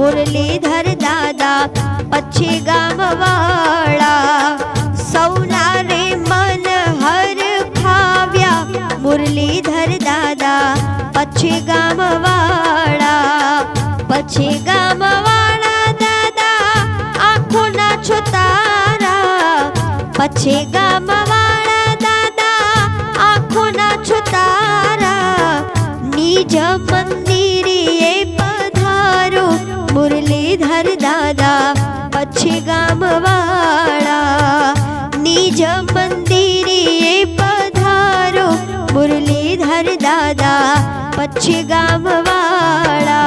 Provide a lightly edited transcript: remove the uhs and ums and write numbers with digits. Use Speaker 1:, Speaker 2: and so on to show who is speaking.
Speaker 1: મુરલીધર દાદા પછી ગામવાળા સૌના રે મન હર ખાવ્યા મુરલીધર દાદા પછી ગામવાળા દાદા આંખો ના છો તારા પછી ગામવાળા દાદા આંખો ના છો તારા નિજ મંદિરે પધારો મુરલીધર દાદા પછી ગામવાળા નિજ મંદિરે પધારો મુરલીધર દાદા પછી ગામવાળા